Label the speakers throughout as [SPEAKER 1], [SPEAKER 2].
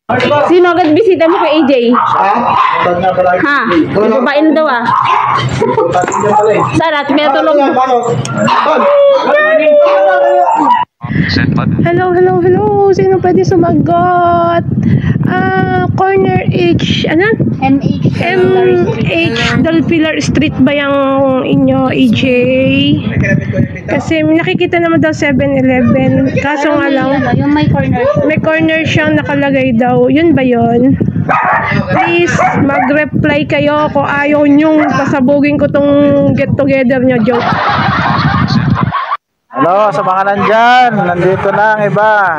[SPEAKER 1] Sino agad bisita mo kay AJ? Ha? Babae na daw ah. Sarat, may tulong. Hello. Sino pwede sumagot? Corner H, ano? MH Del Pilar Street ba yung inyo, AJ? Kasi nakikita naman daw 7-Eleven. Kaso nga lang,
[SPEAKER 2] yung may corner
[SPEAKER 1] siyang nakalagay daw. Yun ba yun? Please, mag-reply kayo kung ayaw nyong pasabugin ko tong get together nyo, joke.
[SPEAKER 3] Hello, sa mga nandyan, nandito na ang iba.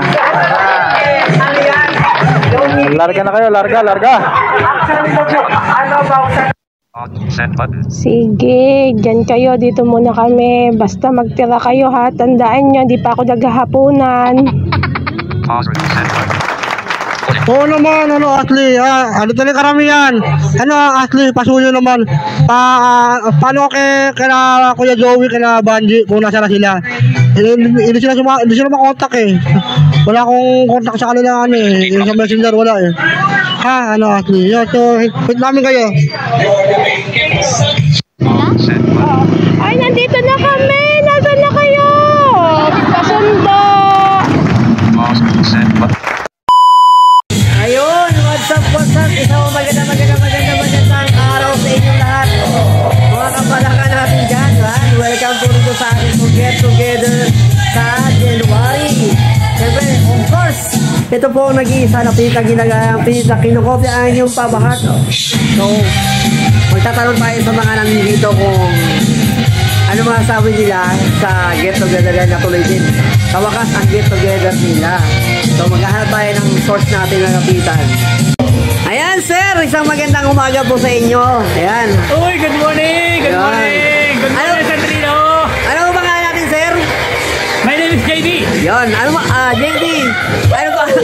[SPEAKER 3] Larga na kayo, larga.
[SPEAKER 1] Sige, dyan kayo, dito muna kami. Basta magtira kayo ha, tandaan nyo, di pa ako naghahapunan.
[SPEAKER 4] Oo naman, Ashley, ano talaga karamihan? Ashley, pasuyo naman. Paano kina Kuya Joey, kina Banji, kung nasa na sila? Hindi sila makontak eh. Wala akong kontak sa kanila yung sa messenger, wala eh. Ashley, yun, so, hit namin kayo.
[SPEAKER 1] Ay, nandito na kami! Nasaan na kayo? Pasundo!
[SPEAKER 5] Ayun, what's up? Isang magandang araw sa inyong lahat. Mga kapalaka natin dyan, welcome po dito sa ating Get Together sa January. Siyempre, of course, ito po ang nag-iisa na kinukopyaan yung pabahat. So, magtatanong tayo sa mga nandito kung ano masasabi nila sa Get Together na tuloy din. Sa wakas, ang Get Together nila. So, maghahanap tayo ng source natin na kapitan. Ayan, sir! Isang magandang umaga po sa inyo. Ayan.
[SPEAKER 3] Uy, good morning! Good morning, Sandrino!
[SPEAKER 5] Ano ba nga natin, sir?
[SPEAKER 3] My name is JD.
[SPEAKER 5] Yan. JD,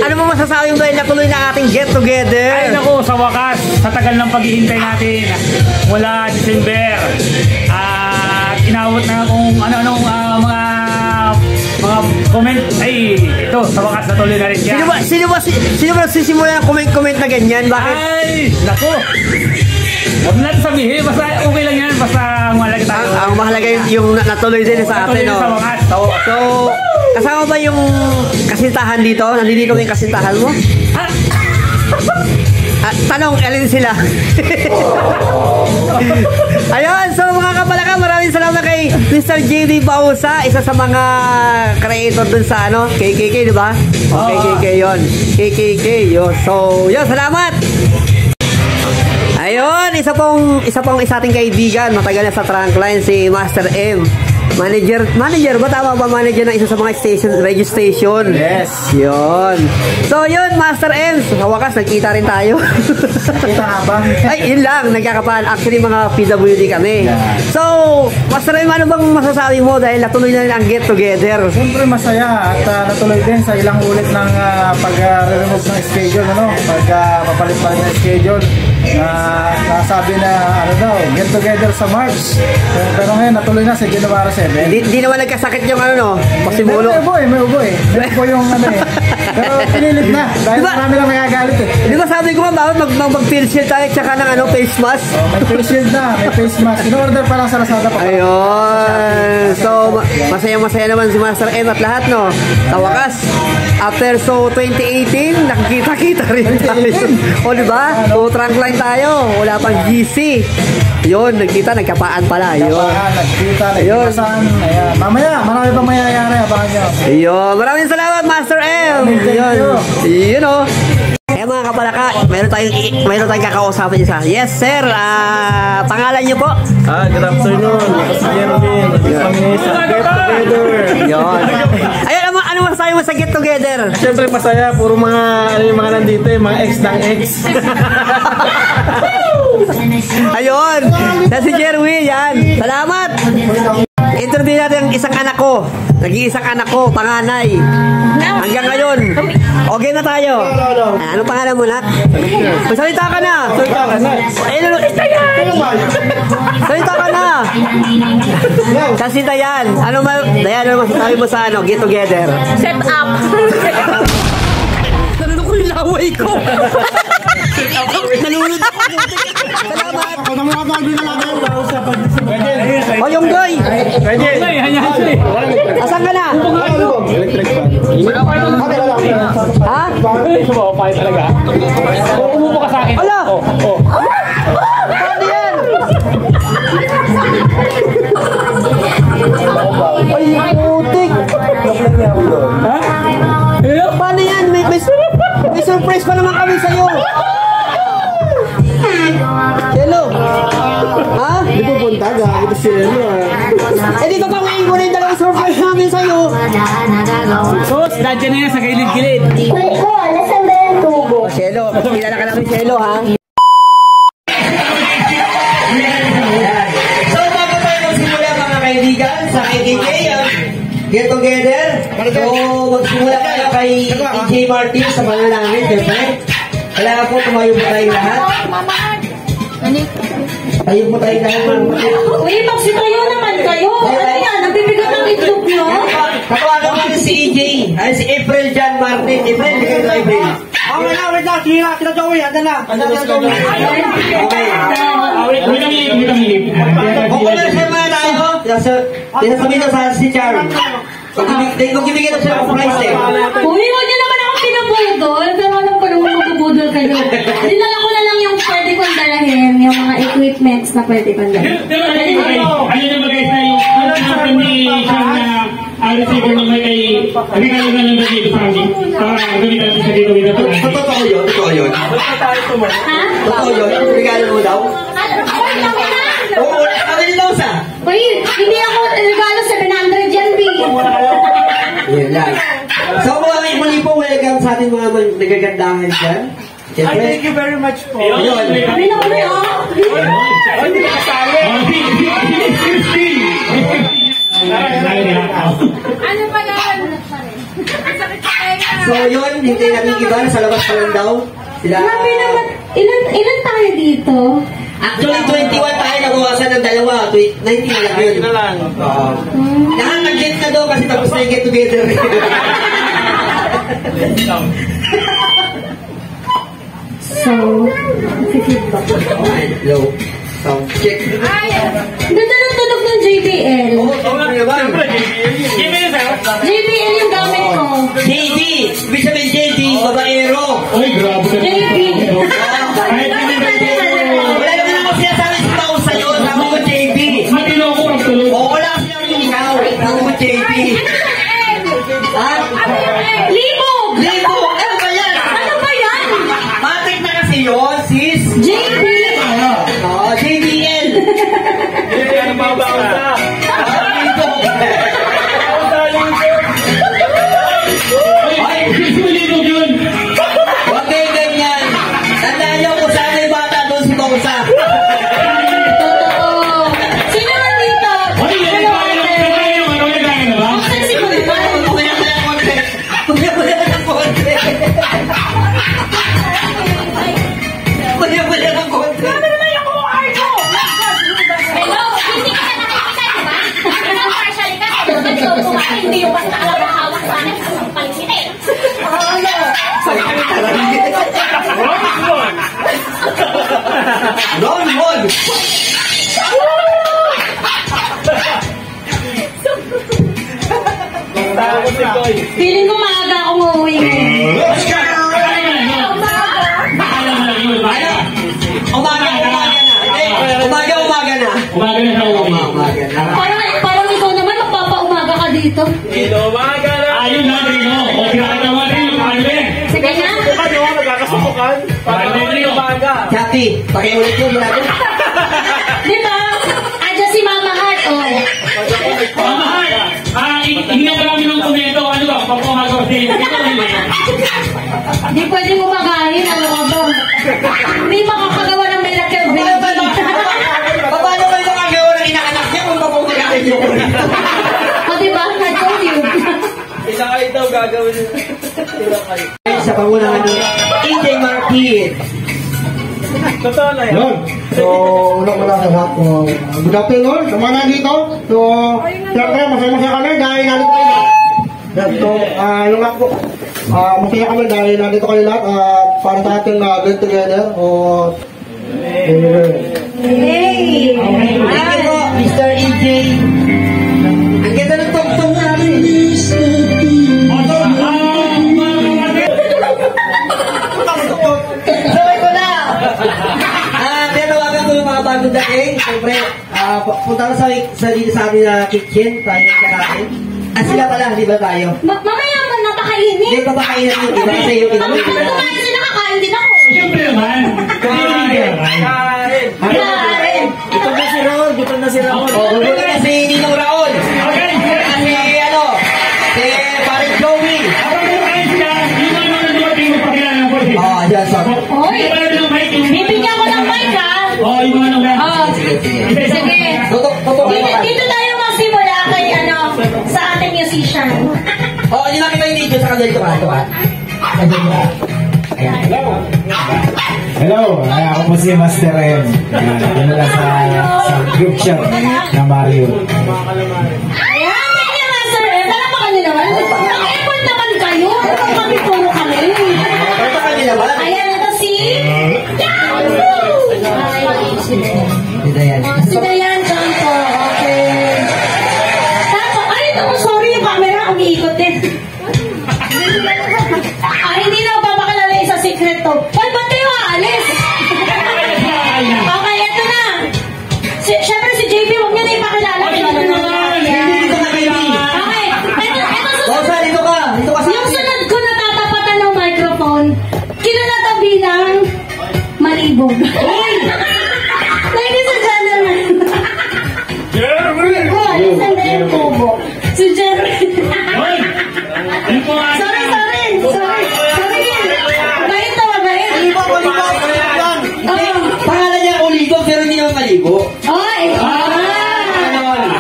[SPEAKER 5] ano mo masasabi mo na tuloy na ating Get Together?
[SPEAKER 3] Ay, naku, sa wakas, sa tagal ng paghihintay natin, mula December, inawot na kung ano-anong mga comment. Ay, ito, sa wakas natuloy na rin yan.
[SPEAKER 5] Sino ba sisimula ng comment na ganyan? Bakit?
[SPEAKER 3] Ay, naku. Huwag natin sabihin, basta okay lang yan, basta mahalaga tayo.
[SPEAKER 5] Ang mahalaga yung natuloy din sa atin, no?
[SPEAKER 3] Sa wakas.
[SPEAKER 5] So, kasama ba yung kasintahan dito? Nandito yung kasintahan mo? Tanong, alin sila? Ayun, so mga kapalaka, maraming salamat kay Mr. JD Bausa, isa sa mga creator dun sa KKK, di ba? KKK yun. KKK yun. So, yun, salamat! Ayun, isa pong ating kaibigan, matagal na sa Trunkline, si Master M. Manager ba? Tama ba manager ng isa sa mga radio station?
[SPEAKER 3] Yes.
[SPEAKER 5] Yun. So yun, Master M. Sa wakas, nagkita rin tayo.
[SPEAKER 3] Kita nga ba?
[SPEAKER 5] Ay, yun lang. Nagkakapan. Actually, mga PWD kami.
[SPEAKER 3] Yeah.
[SPEAKER 5] So, Master M, ano bang masasabi mo dahil natuloy na rin ang Get Together?
[SPEAKER 3] Siyempre masaya at natuloy din sa ilang ulit ng pag-remove ng schedule, papalit-palit ng schedule. Nasabi na Get Together sa March. Pero ngayon, natuloy na sa January 7.
[SPEAKER 5] Di naman nagkasakit yung pasimulo.
[SPEAKER 3] May ubo eh. May ubo yung Pero pinilit na. Dahil marami lang magagalit eh.
[SPEAKER 5] Di ba sabi ko bawat mag-face shield tayo tsaka ng face mask?
[SPEAKER 3] May face shield na. May face mask. In-order pa lang sa Lazada pa.
[SPEAKER 5] Ayun. So, masaya naman si Master M at lahat, no? Sa wakas, after 2018, nakikita-kita rin tayo. O, di ba? So, Trunkline tayo. Wala pang GC. Yun, nagkapaan pala. Yun.
[SPEAKER 3] Nagkita. Ayan. Mamaya, marami pang mayayari. Abangan nyo.
[SPEAKER 5] Ayun. Maraming salamat, Master M. Yun, o. Mga kapalaka, mayroon tayong kakausapin isa. Yes, sir. Pangalan niyo po?
[SPEAKER 4] Good afternoon. Si Jervin. Kami sa Get Together.
[SPEAKER 5] Yun. Ayun, ano masasabi mo sa Get Together?
[SPEAKER 4] Siyempre masaya. Puro yung mga nandito, mga ex ng ex.
[SPEAKER 5] Ayun. Si Jerwin, yan. Salamat. Interview natin ang isang anak ko. Nag-iisang anak ko, panganay. Hanggang ngayon. Okay na tayo. Ano pangalan mo, nak? Salita ka na. Salita ka na. Salita yan. Ano masasabi mo sa Get Together?
[SPEAKER 1] Set up.
[SPEAKER 5] Tanong ko yung away ko. Nalunod ako. Salamat. O yung goy. Asan ka na? Ha?
[SPEAKER 2] Umupo ka sa akin.
[SPEAKER 5] Ala! Paano yan? Ay, putik!
[SPEAKER 2] Ha?
[SPEAKER 5] Paano yan? May surprise pa naman kami sa'yo! Hello! Ha?
[SPEAKER 4] Hindi po punta, gagawin si Hello.
[SPEAKER 5] Eh di papangayin ko na yung dalawang surprise namin sa'yo!
[SPEAKER 2] Sus, nandiyan na yan sa gilid-gilid.
[SPEAKER 5] Shelo, kilala ka namin Shelo, ha? So, bago tayo magsimula mga kaibigan sa KDK, Get Together. So, magsimula tayo kay DJ Martin sa manalangin, siyempre. Kailangan po tumayo po tayo lahat. Tayo po tayo lahat.
[SPEAKER 6] Uy, magsitayo naman kayo. Ano yan? Nabibigat ng itlog nyo?
[SPEAKER 5] Kapaano natin si EJ, ay si April John Martin. April, bigay ko April.
[SPEAKER 4] Wait lang, sila Joey, anda na.
[SPEAKER 5] Okay.
[SPEAKER 2] Wait
[SPEAKER 5] Okay, naman tayo. Tinasabi na sa si Char. Magbibigay na siya ng price eh.
[SPEAKER 6] Uy, huwag niyo naman ako pinabudol. Pero alam ko naman magbubudol kayo. Dinala ko na lang yung pwede kong dalahin. Yung mga equipments na pwede kong dalahin.
[SPEAKER 2] Ano yung bagay sa yung natin ni Sean na receiver ng may regalo na lang dito sa amin. Para gamitan natin sa dito dito.
[SPEAKER 5] Totoo yun? Totoo yun?
[SPEAKER 6] Ha?
[SPEAKER 5] Totoo yun? Regalo mo daw? Oo, ano yun daw sa?
[SPEAKER 6] Uy, hindi ako regalo 700 yan, B.
[SPEAKER 5] Yan lang. So, muli po, welcome sa ating mga nagagandahan dyan.
[SPEAKER 3] Thank you very much po.
[SPEAKER 5] Ayun.
[SPEAKER 6] Hindi na kami, oh.
[SPEAKER 3] Hindi ka kasali.
[SPEAKER 6] Ano pa yan?
[SPEAKER 5] So, yun, hintay natin iba. Sa labas pa lang daw. Sila...
[SPEAKER 6] Grabe naman. Ilan tayo dito?
[SPEAKER 5] Actually, 21 tayo, nabawasan ng dalawa. 19 na lang yun. Lahat nag-get na daw kasi tapos na yung get together.
[SPEAKER 6] So, feedback.
[SPEAKER 5] Low. Sound check.
[SPEAKER 6] Ganda ng tunog ng JBL. JBL yung gamit ko.
[SPEAKER 5] JD! Ibig sabihin JD, babaero.
[SPEAKER 2] Uy, grabe ka.
[SPEAKER 6] JB.
[SPEAKER 5] Wala naman ako sinasabi sa tao sa'yo. Sabi ko JB.
[SPEAKER 2] Matino ako pagtulog.
[SPEAKER 5] O wala kasi ako yung ikaw. Sabi ko JB. Ha?
[SPEAKER 6] Libog!
[SPEAKER 5] Libo! Ano ba yan?
[SPEAKER 6] Ano ba yan?
[SPEAKER 5] Matik na kasi yun, sis.
[SPEAKER 6] JB!
[SPEAKER 5] Oh, JBL.
[SPEAKER 3] Ano ba ba sa?
[SPEAKER 5] Libo.
[SPEAKER 2] Ay, susulinog yun.
[SPEAKER 5] Huwag kayo ganyan. Tandaan niyo kung saan yung bata doon si Tongsa.
[SPEAKER 6] Totoo. Sino man dito?
[SPEAKER 2] Ay, yan yung bayan ng bayan yung ano yung bayan na ba?
[SPEAKER 6] Buksan si Kulman.
[SPEAKER 5] Kuya mo ng konti. Kuya mo ng konti. Kuya mo ng konti.
[SPEAKER 6] Hello? Hindi ka na nakikita, di ba? Ang partially ka, hindi yung basta alam na hawak sa akin sa paligid eh.
[SPEAKER 5] Ron Won.
[SPEAKER 6] Feeling ko maaga akong uuwi ngayon.
[SPEAKER 5] Umaga na. Umaga na.
[SPEAKER 2] Umaga na sa uwi.
[SPEAKER 5] Umaga na.
[SPEAKER 6] Parang ikaw naman, magpapaumaga ka dito.
[SPEAKER 2] Ayun na, Rino. O, pinakita mo rin yung kanwe.
[SPEAKER 6] Sige na.
[SPEAKER 3] Magkakasubukan.
[SPEAKER 5] Kathy, pakiulit yun natin.
[SPEAKER 6] Di ba? Andiyan si Mama Heart, oh.
[SPEAKER 2] Mamahal, hingyan ka namin ng komento. Ano ba? Papumaga ko siya.
[SPEAKER 6] Di pwedeng umagahin, ano ka ba? Hindi makakagawa ng miracle baby.
[SPEAKER 5] Paano kayo nakagawa ng inaanak niya kung papumagain niyo?
[SPEAKER 6] O diba? I told you.
[SPEAKER 3] Isang kayo daw gagawin.
[SPEAKER 5] Sa pangunahan ni EJ Martin.
[SPEAKER 3] Totoo na yan.
[SPEAKER 4] Yun. So, unang-una sa lahat po. Good afternoon, sa mga nandito. So, siyempre, masaya-masaya kami dahil nandito kayo. So, yung ako, Masaya kami dahil nandito kayo lahat para sa ating get together.
[SPEAKER 5] Hey! Thank you po, Mr. EJ. Ang ganda ng tugtog namin. Sabay ko na! Tinawagan ko yung mga bagong dating. Siyempre, punta na sa amin na kitchen. Tayo kakain. Sila pala, di ba tayo?
[SPEAKER 6] Mamaya mo napakainin.
[SPEAKER 5] Hindi pa pakainin yung iba kasi yung iba.
[SPEAKER 6] Mamaya kumain sila, kakain din ako.
[SPEAKER 2] Siyempre naman.
[SPEAKER 6] Kain.
[SPEAKER 5] Gutom na si Raul, gutom na si Raul. Gutom na si Ninong Raul.
[SPEAKER 2] Okay.
[SPEAKER 5] Kasi si Paring Joey.
[SPEAKER 2] Habang kumakain sila, yung mga dumating mo pakilala ng boy.
[SPEAKER 5] Diyan sa.
[SPEAKER 6] Hoy, bibigyan ko ng mic ha.
[SPEAKER 2] Yung mga nung
[SPEAKER 6] Sige. Dito tayo magsimula kay sa ating musician.
[SPEAKER 5] Hindi namin yung video sa kanila ito ka.
[SPEAKER 3] Hello, ako po si Master M. Dinala sa group chat na Mario.
[SPEAKER 6] Ayan, thank you, Master M. Talapakan nyo naman. Naka-effort naman kayo. Kami puro kami. Ayan, ito si... Si Dayan John po. Okay. Tapos, sorry, yung camera umiikot din. Hindi na papakilala sa secret to. Ba't tayo aalis? Okay, ito na. Siyempre si JP, huwag niya na ipakilala. Okay, ito susunod.
[SPEAKER 5] Dito ka sa
[SPEAKER 6] Yung sunod ko natatapatan ng microphone, kinanatabi ng malibog. Ladies and gentlemen. Sandali yung kubo. Si Jerry. Sorry. Mabait na mabait.
[SPEAKER 5] pangalan niya Oligo pero hindi naman maligo.
[SPEAKER 6] Oy!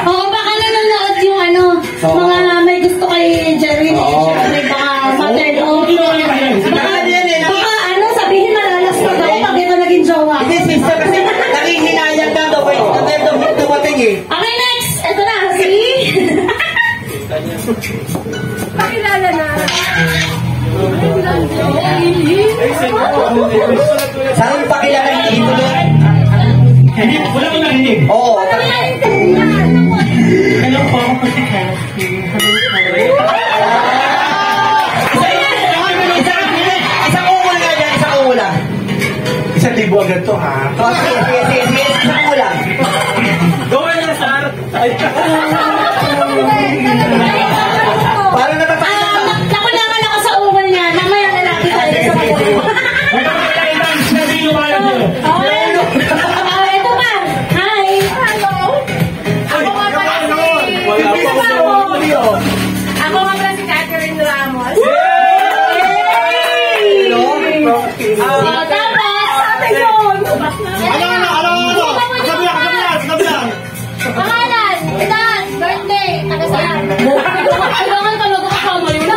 [SPEAKER 6] Oo, baka nanonood yung mga may gusto kay Jerry. Siyempre, baka ma-turn off. Baka sabihin malalas na daw pag ito naging jowa.
[SPEAKER 5] Hindi, sister, kasi nangihinayang na daw. Dumating eh.
[SPEAKER 6] Okay, next! Ito na, si... Pakilala na.
[SPEAKER 5] Saan yung pakilala hindi ito?
[SPEAKER 2] Hindi, wala ko narinig.
[SPEAKER 5] Oo.
[SPEAKER 2] Hello po, ako po si Cassie.
[SPEAKER 5] Isang uul nga dyan, isang uul lang.
[SPEAKER 3] 1,000 agad to ha.
[SPEAKER 5] Sige, isang uul lang.
[SPEAKER 3] Gawin na sa harap.
[SPEAKER 5] Parang natatakot na.
[SPEAKER 6] Nakulangan ako sa uwan niya. Mamaya na lang kita sa uwan. Ito pa. Hi. Hello. Ako nga pala si Catherine Ramos. Tapos, ate yun. Pangalan, edad, birthday, taga-saan. Kailangan talaga kasama yun.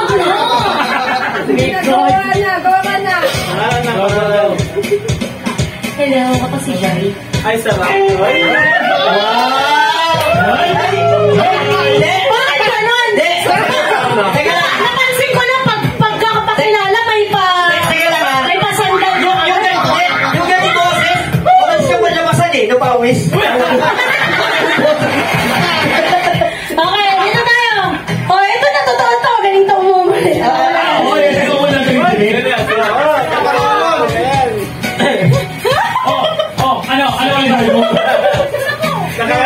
[SPEAKER 6] Gawa ka na. Hello, ako si Jerry.
[SPEAKER 3] Ay, sarap.
[SPEAKER 6] Bakit ganon?
[SPEAKER 5] Teka lang.
[SPEAKER 6] Napansin ko na pagkakapakilala may pasandal ko.
[SPEAKER 5] Yung ganito boses, bakit siya malabasan eh, napawis.
[SPEAKER 6] Okay, dito tayo. Ito na, totoo to. Ganito umumuli.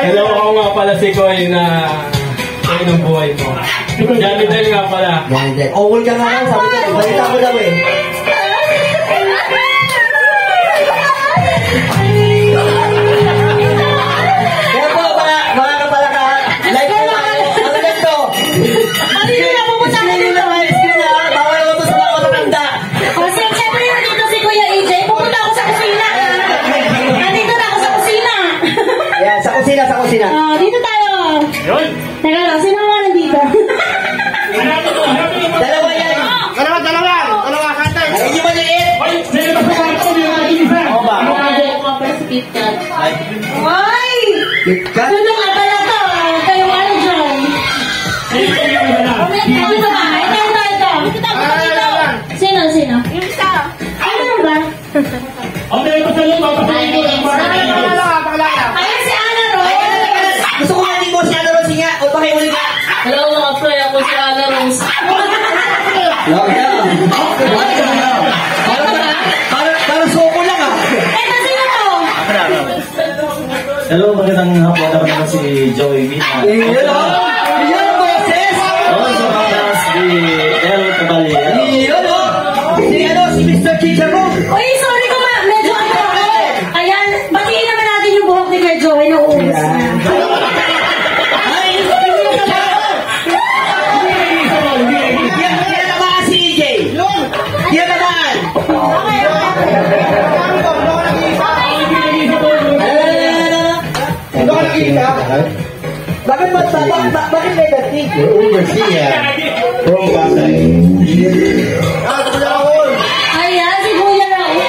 [SPEAKER 7] Hello, ako nga pala si Koy na kayo ng buhay mo. Johnny Del nga pala.
[SPEAKER 5] Uul ka nga lang, sabi ko, balita ko daw eh. Kaya po, mga kapalakaan, like ko lang, ano ganito?
[SPEAKER 6] Hindi na pupunta ka dito.
[SPEAKER 5] Bawal ako to sa mga matanda.
[SPEAKER 6] Kasi siyempre dito si Kuya AJ, pupunta ako sa kusina. Nandito na ako sa kusina.
[SPEAKER 5] Yan, sa kusina.
[SPEAKER 6] Dito tayo. Teka lang, sino mga nandito?
[SPEAKER 5] Dalawa yan.
[SPEAKER 3] Dalawa, kantay.
[SPEAKER 5] Ay, hindi maliit. Oo ba?
[SPEAKER 6] Ay!
[SPEAKER 5] KitKat?
[SPEAKER 6] Ano nga pala to? Kayo dyan? Ito ba? Ito.
[SPEAKER 2] Okay, pasalong mo ang
[SPEAKER 6] Ayan si Ana Rose.
[SPEAKER 5] Gusto ko natin mo si Ana Rose nga. O bakit ulit ka?
[SPEAKER 8] Hello mga pre, ako si Ana Rose.
[SPEAKER 5] Parang soko lang ah.
[SPEAKER 6] Eto, sino to?
[SPEAKER 7] Hello, magandang hapon. Ako naman si Joey Mina.
[SPEAKER 5] Yan o. Yan o, boses.
[SPEAKER 7] Also known as the El Caballero.
[SPEAKER 5] Yan o. Si Mr. Chicharo.
[SPEAKER 6] Uy, sorry ko ma. Medyo ano ako. Ayan, batiin naman natin yung buhok ni Kuya Joey na uubos na.
[SPEAKER 5] Yan naman si EJ. Yan naman. Bakit may dating?
[SPEAKER 6] Ayan, si Kuya Raul.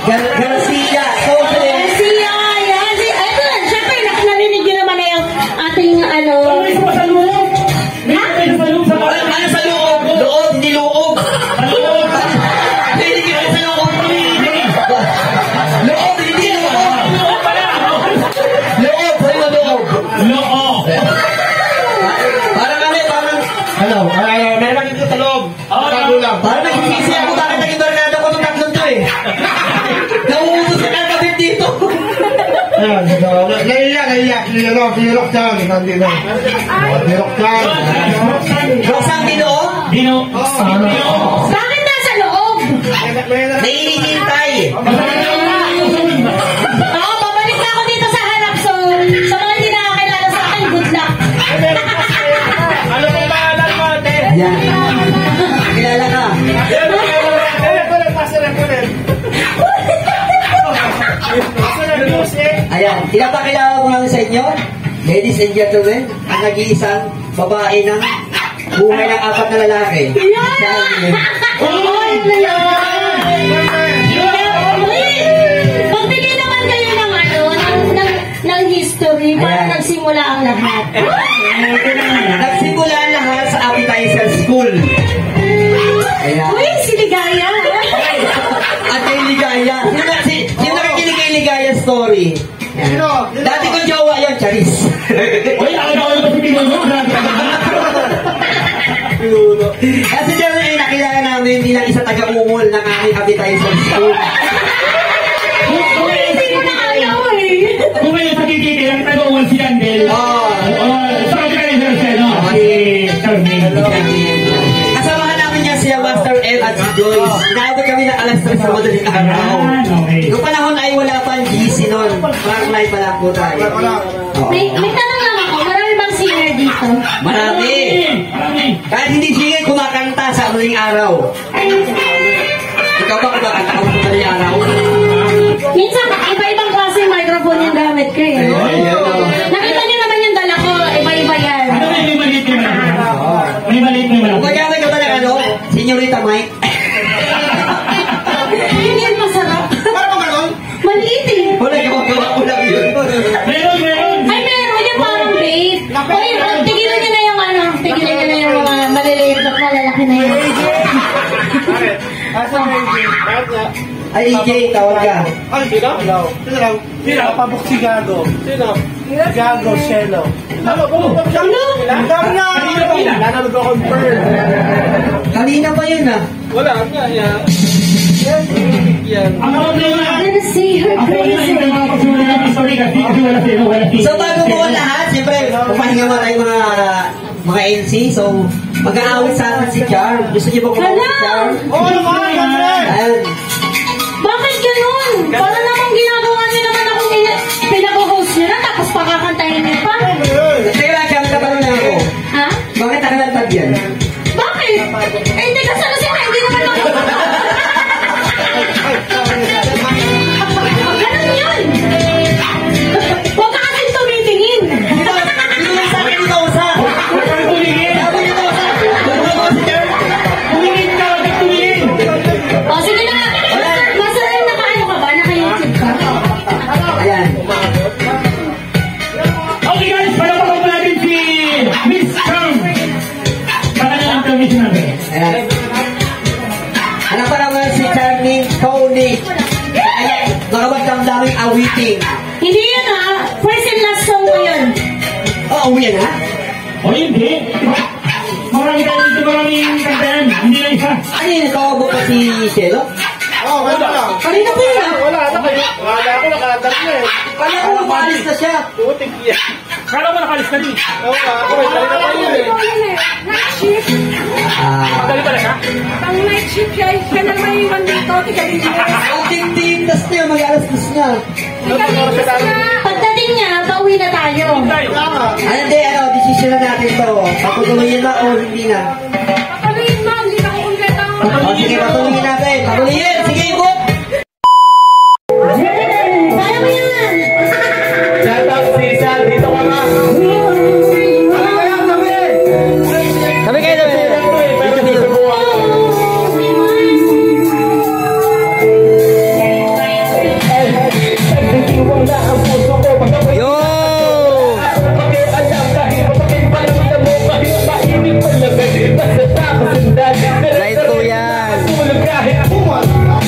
[SPEAKER 5] Garcia.
[SPEAKER 6] Garcia, ayan. Ito, syempre, narinig nyo naman na yung ating ano.
[SPEAKER 5] Ano sa loob? Loob, hindi loob. Hindi ka sa loob. Loob, hindi loob. Loob, sa'yo loob.
[SPEAKER 2] Loob.
[SPEAKER 5] Parang ano, meron dito sa loob. Parang nagsisisi ako bakit naging barkada ko nung tatlong to eh. Nauutos ka kakabit dito. Roxanne Dino?
[SPEAKER 2] Dino.
[SPEAKER 6] Bakit nasa loob?
[SPEAKER 5] Naiinintay.
[SPEAKER 6] Oo, babalik na ako dito sa harap. So, sa mga hindi nakakilala sa akin, good luck.
[SPEAKER 5] Yan. Kilala ka. Ayan, pinapakilala ko lang sa inyo, ladies and gentlemen, ang nag-iisang babae ng buhay ng apat na lalaki.
[SPEAKER 6] Magbigay naman kayo ng ano, ng history para
[SPEAKER 5] Ayan.
[SPEAKER 6] nagsimula ang lahat.
[SPEAKER 5] Nagsimula ang lahat sa appetizer school. Ayan.
[SPEAKER 6] Uy, si Ligaya.
[SPEAKER 5] At kay Ligaya. Sino nakikinig kay Ligaya story? Ayan. Dati ko jowa yun, Charis.
[SPEAKER 2] Uy, ako na si Pinuno.
[SPEAKER 5] Kasi dyan ay nakilala namin bilang isa taga-umol ng aming appetizer school.
[SPEAKER 6] Hindi ko na ayaw eh.
[SPEAKER 2] Kung may sakikiti, ang taga-uwan si Andel.
[SPEAKER 5] Oh.
[SPEAKER 2] Sa kapitalizer siya, no? Si Charmaine.
[SPEAKER 5] Kasamahan namin niya siya, Master Ed at si Joyce. Inaabot kami ng alas 3 sa madaling araw.
[SPEAKER 2] Okay.
[SPEAKER 5] Noong panahon ay wala pang GC noon. Parang live pa lang po tayo. Oo.
[SPEAKER 6] May tanong lang ako, marami bang singer dito?
[SPEAKER 5] Marami. Kahit hindi singer, kumakanta sa madaling araw. Ikaw ba kumakanta ka sa madaling araw?
[SPEAKER 6] Minsan, iba-ibang klase yung microphone yung gamit ko eh. Nakita niyo naman yung dala ko, iba-iba yan.
[SPEAKER 2] Ano may maliit yung may maliit yung
[SPEAKER 5] Kung magamit ka ba ng ano? Senyorita Mike?
[SPEAKER 6] Hindi yan masarap. Maliit eh.
[SPEAKER 5] Wala ka ulam yun.
[SPEAKER 2] Meron.
[SPEAKER 6] Ay, meron yung parang bait. Uy, tigilan niyo na yung ano, tigilan niyo na yung mga maliliit at malalaki na yun.
[SPEAKER 5] Ay, EJ, tawag ka.
[SPEAKER 3] Pabuksigado.
[SPEAKER 2] Sino?
[SPEAKER 3] Gago, Shelo.
[SPEAKER 6] Ano?
[SPEAKER 5] Kanina pa yun ah.
[SPEAKER 7] Wala nga, yan.
[SPEAKER 2] Ang problema,
[SPEAKER 6] Let's see her
[SPEAKER 2] ang problema
[SPEAKER 6] crazy.
[SPEAKER 2] yung mga kasunod natin story kasi wala sino.
[SPEAKER 5] So bago po ang lahat, siyempre, papahinga mo tayo mga MC. So, mag-aawit sa akin si Char. Gusto niyo ba kumawit si Char?
[SPEAKER 3] Oo naman!
[SPEAKER 5] Ayan.
[SPEAKER 6] Bakit ganun? Para namang ginagawa niyo naman akong pinag-host niyo na tapos pakakantahin niyo pa.
[SPEAKER 5] Teka lang, Char, tatanong na ako.
[SPEAKER 6] Ha?
[SPEAKER 5] Bakit nakalantad yan?
[SPEAKER 6] Bakit? Eh, hindi ka sana sila. Hindi naman ako. Ganun yun. Huwag ka kasing tumitingin.
[SPEAKER 5] Dito lang sa akin ito, Osa.
[SPEAKER 2] Huwag kang tumingin.
[SPEAKER 5] Sabi nito, Osa. Huwag mo si Char.
[SPEAKER 2] Tumingin ka, huwag kang tumingin.
[SPEAKER 5] Charming Tony. Nakabagdamdaming awiting.
[SPEAKER 6] Hindi yun first and last song mo yun.
[SPEAKER 5] Oo, yan ha?
[SPEAKER 2] O hindi. Marami tayo dito, maraming kantahan. Hindi na isa.
[SPEAKER 5] Ano yun, nakawago pa si Cielo?
[SPEAKER 3] Oo, wala.
[SPEAKER 5] Kanina po yun
[SPEAKER 3] Wala na kayo. Wala ako nakadar na eh.
[SPEAKER 5] Kala ko umalis na siya.
[SPEAKER 3] Putik yan.
[SPEAKER 2] Kala mo nakalis na rin.
[SPEAKER 3] Oo nga, ako eh. Kanina pa yun eh.
[SPEAKER 1] Night shift.
[SPEAKER 2] Madali pala siya.
[SPEAKER 1] Pang night shift siya. Siya na may iwan dito.
[SPEAKER 5] Ating tintas niya, mag-alas-tas niya.
[SPEAKER 6] Pagdating niya, pauwi na tayo.
[SPEAKER 5] Ano di, decision na natin to. Patutuloyin na o hindi na?
[SPEAKER 1] Patuloyin mo. Hindi ka kukumpleto.
[SPEAKER 5] O sige, patuloyin natin. Patuloyin! Sige, ikot!
[SPEAKER 6] Kaya mo yan!
[SPEAKER 7] Shout out si Sal, dito ka nga.
[SPEAKER 5] Sabi kayo, sabi.
[SPEAKER 7] Pero dito po ako.
[SPEAKER 5] Yo! Right po yan.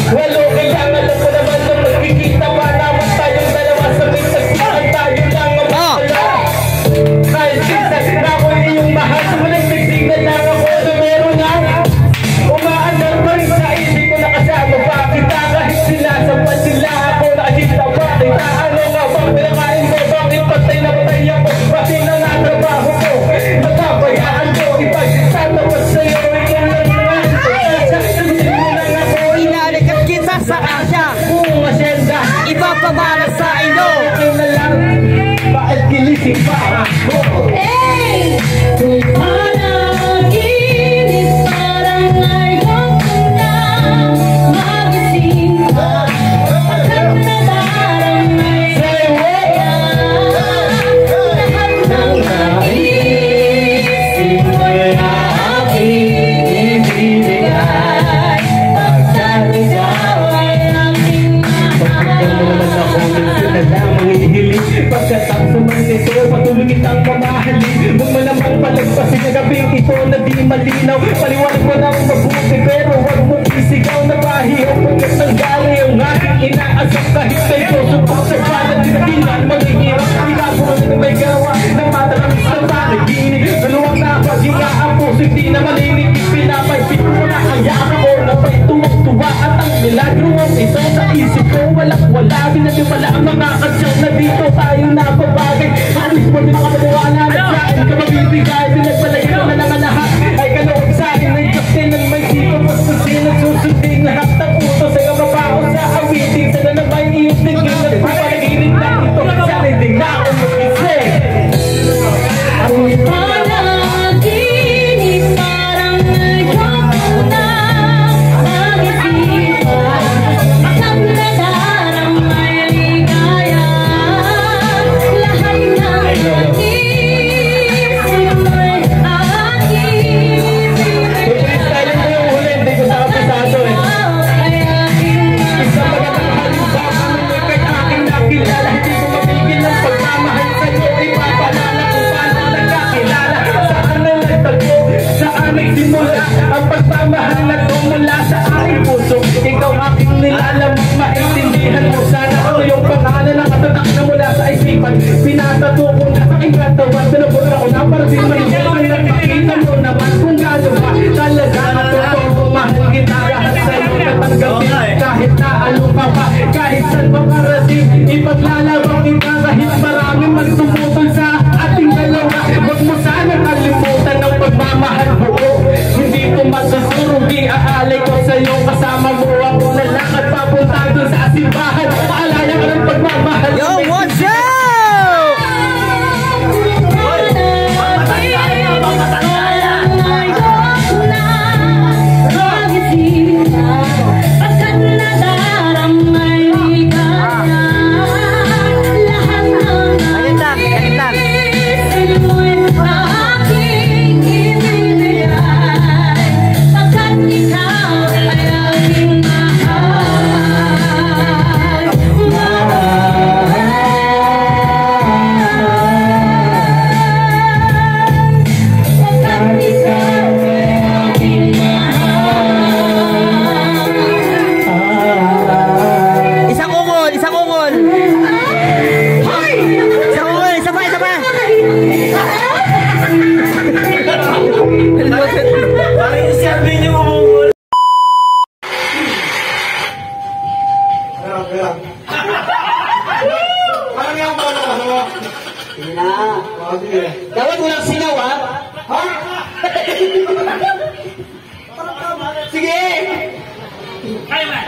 [SPEAKER 7] Walo kailangan lang ko naman na magkikita pa naman tayong dalawa sa may sagpuan tayo lang ang masala. Kahit sintas na ako iyong mahal, walang tignan lang ako na meron na. Umaandar pa rin sa isip ko nakasama pa kita kahit sinasampan sila ako nakikita pa kita. Ano nga ba pinakain mo, bakit patay na patay ako, pati na natrabaho ko, natabayaan ko, ipagkisama pa sa'yo, ikaw lang naman.
[SPEAKER 5] Inalikat kita sa Asya.
[SPEAKER 7] Kung asyenda,
[SPEAKER 5] Ipapabala sa ilo.
[SPEAKER 7] okay na lang, bakit gilising pa ako?
[SPEAKER 6] Hey! Panaginip parang ngayon ko na magising ka. Pagkat nadaramay kaya lahat ng naisip mo'y aking ibigay. Pagkat ikaw ay aming
[SPEAKER 7] Pagkatapos naman nito, patuloy kitang mamahalin. Huwag mo namang palagpasin na gabing ito na di malinaw. Paliwanag mo nang mabuti pero huwag mo isigaw na bahiyaw. Pagkat nanggali ang aking inaasap kahit sa'yo. Supang sa balat, tinagilan, maghihirap. Ilapuan na may gawa ng matalamis na panaginip. Maluwag na pag-hinga ang puso, hindi na malinig. Pinapagpit mo na ang yakap o napay tuwag-tuwa. At ang milagro ang ito sa isip ko. Walang-wala, binaliwala ang mga kasyang na dito tayo napabagay. Alis mo din mga maniwala na saan ka mabibigay. Pinagpalagay mo na naman lahat ay kalawag sa akin ng kapten ng may siko. Mas kusin at susundin lahat ng utos ay kamapao sa awiting. Sana na may iyong tingin at palaginig lang ito. Sana hindi na ako mag-isip.
[SPEAKER 6] panaginip parang ngayon ko na magising ka. Pagkat nadaramay ligaya. Lahat ng naisip mo'y aking
[SPEAKER 7] Tulis tayo mo yung huli, hindi ko sa kapisado eh. Isang magandang halimbawa nung kay aking nakilala. Hindi ko mabigil ang pagmamahal sa'yo. Ipapalala kung paano nagkakilala. Saan ang nagtago, saan nagsimula ang pagmamahal na tumula sa aking puso. Ikaw aking nilalamang maintindihan mo. Sana ako yung pangalan na katatak na mula sa isipan. Pinatato ko na sa aking katawan. Pinabura ko na para di mahigilan. Nakikita mo naman kung gano'n ba talaga natutong mahal kita. Lahat sa'yo natanggapin kahit na anong pa pa. Kahit saan pa karating ipaglalabang kita. Kahit maraming magtumutol sa ating dalawa. Huwag mo sana kalimutan ang pagmamahal buo. Hindi ko masusurugi, aalay ko sa'yo. Kasama mo ako na lakad papunta doon sa simbahan. Paalala ka ng pagmamahal.
[SPEAKER 5] Yo, what's up?
[SPEAKER 6] Pagkat nadaramay ligaya. Lahat ng naisip mo'y aking ibibigay. Pagkat ikaw ay
[SPEAKER 3] Parang yung pala.
[SPEAKER 5] Sige na. Dapat walang singaw, ha? Ha? Sige!
[SPEAKER 2] Kaya ba?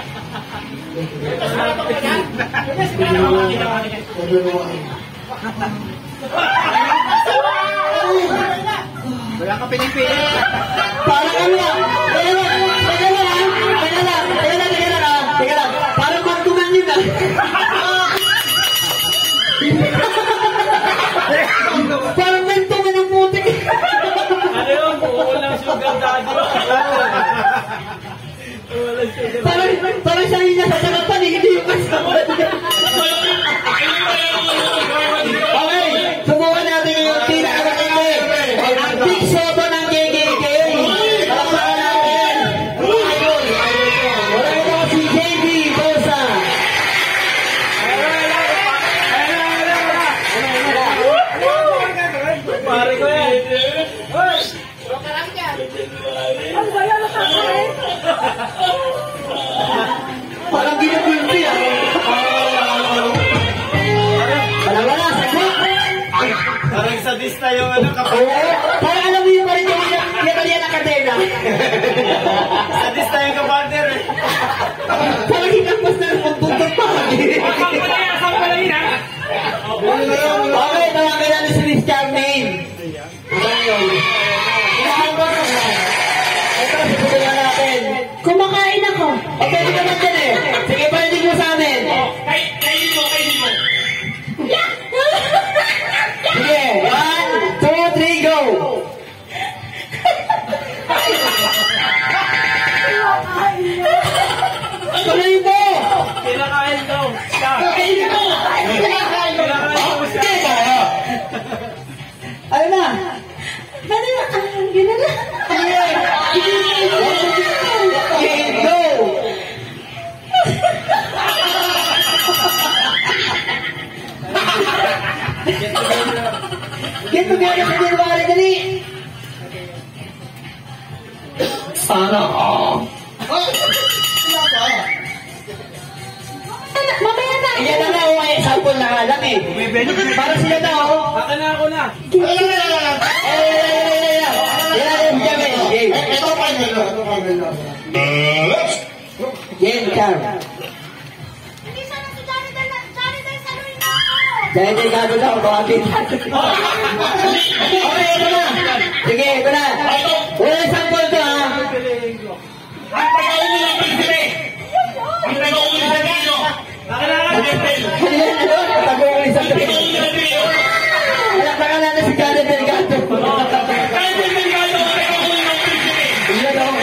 [SPEAKER 3] Wala ka pinipili.
[SPEAKER 5] Parang ano lang. Teka lang. Parang magtuman yun, ha? Parang magtuman yung putik.
[SPEAKER 8] Ano yun? Walang sugar daddy.
[SPEAKER 5] Parang siya yung nasa sarapan, hindi yung kasama. Okay, subukan natin yung pinakamatindi. Ang Big Soto ng KKK. Palakpakan natin. Ayun. Wala ito si JB Bosa.
[SPEAKER 8] Pare ko yan.
[SPEAKER 5] Parang ginagulpi, ha? Wala, sakot.
[SPEAKER 8] Parang sadista yung ano kapag.
[SPEAKER 5] Oo, parang alam mo yung parang yung yan ang kadena.
[SPEAKER 8] Sadista yung kapartner eh.
[SPEAKER 5] Parang hinagpas na ng pagpuntot pa. Okay, tawagin natin si Miss Charmaine. Ano yun? Ito, siputulan natin.
[SPEAKER 6] Kumakain ako.
[SPEAKER 5] Okay, di naman dyan eh. Sige, palinig mo sa amin.
[SPEAKER 2] Kainin mo.
[SPEAKER 5] Sige, 1, 2, 3, go! Tuloy mo!
[SPEAKER 8] Kinakain daw.
[SPEAKER 5] Kainin mo!
[SPEAKER 8] Kinakain daw siya.
[SPEAKER 5] Ano na?
[SPEAKER 6] Ano na? Gano'n na.
[SPEAKER 5] Okay, go! Get together sa January, dali! Sana all.
[SPEAKER 6] Mamaya na.
[SPEAKER 5] Ayan na nga, oh, example na nga lang eh. Para sila na, oh.
[SPEAKER 8] Baka na ako na.
[SPEAKER 5] Game cam.
[SPEAKER 6] Hindi sana si Johnny saluhin na ako.
[SPEAKER 5] Dahil din gano'n daw, bakit? Okay, ito na. Sige, ito na. Wala example to, ha?
[SPEAKER 2] Ang pag-auli ng prinsipe! Ang pag-auli sa dino!
[SPEAKER 5] Ano yan, ano? Patago-uli sa trip. Palakpakan natin si Janet Delgado.
[SPEAKER 2] Kaya din Delgado ang pag-auli ng prinsipe!
[SPEAKER 5] Ilan ako?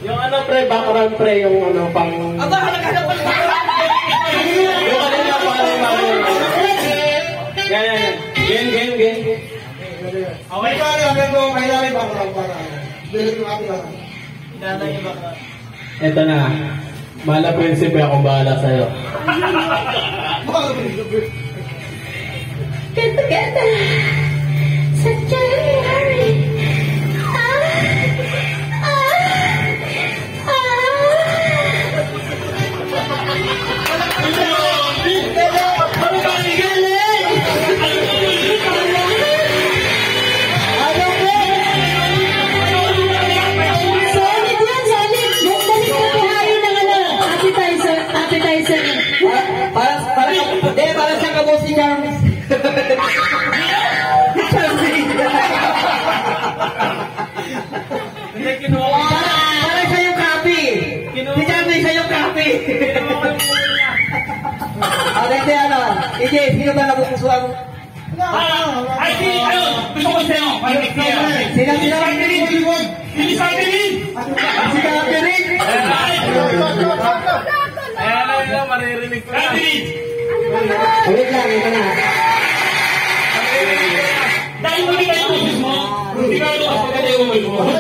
[SPEAKER 8] Yung ano pre, background pre, yung ano pang...
[SPEAKER 5] Aba, naghanap pa
[SPEAKER 8] Yung kanina pang... Yan. Game.
[SPEAKER 3] Okay pa rin, hanggang doon, kailangan ba ako para bilis yung ating lang.
[SPEAKER 8] Ito na. Mala prinsipe, akong bahala sa'yo.
[SPEAKER 6] Get together. Sa January.
[SPEAKER 5] Parang siyang kabos si Charles. Parang siya yung copy. Si Charles siya yung copy. Hindi, ano? EJ, sino ba napupusuan?
[SPEAKER 2] Ay, gusto ko sa'yo!
[SPEAKER 5] Sino?
[SPEAKER 2] Si Catherine!
[SPEAKER 5] Si Catherine.
[SPEAKER 8] Ayan lang, maririnig ko na.
[SPEAKER 2] Catherine!
[SPEAKER 5] Wait lang, ito na.
[SPEAKER 2] Dahil hindi kayo usis mo, hindi kayo kapagkali uwi mo.
[SPEAKER 5] Ay,